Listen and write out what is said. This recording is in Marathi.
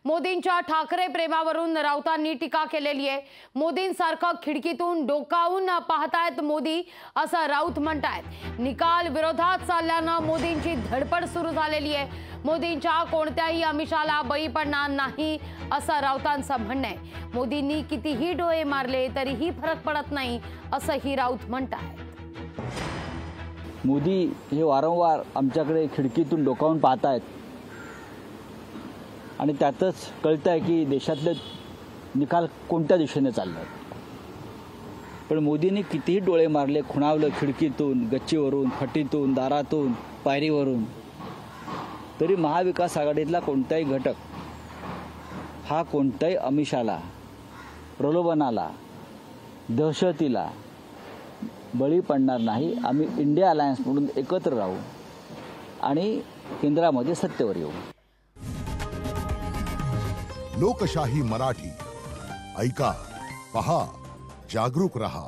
मोदींच्या ठाकरे प्रेमावरून राऊतांनी टीका केलेली आहे। मोदींसारखं खिडकीतून डोकावून पाहतायत मोदी असं राऊत म्हणतायत। निकाल विरोधात चालल्यानं मोदींची धडपड सुरू झालेली आहे। मोदींच्या कोणत्याही आमिषाला बळी पडणार नाही असं राऊतांचं म्हणणं आहे। मोदींनी कितीही डोळे मारले तरीही फरक पडत नाही असंही राऊत म्हणतायत। मोदी हे वारंवार आमच्याकडे खिडकीतून डोकावून पाहतायत आणि त्यातच कळतंय की देशातले निकाल कोणत्या दिशेने चालले आहेत। पण मोदींनी कितीही डोळे मारले, खुणावलं खिडकीतून, गच्चीवरून, फटीतून, दारातून, पायरीवरून, तरी महाविकास आघाडीतला कोणताही घटक हा कोणत्याही आमिषाला, प्रलोभनाला, दहशतीला बळी पडणार नाही। आम्ही इंडिया अलायन्स म्हणून एकत्र राहू आणि केंद्रामध्ये सत्तेवर येऊ। लोकशाही मराठी ऐका, पहा, जागरूक रहा।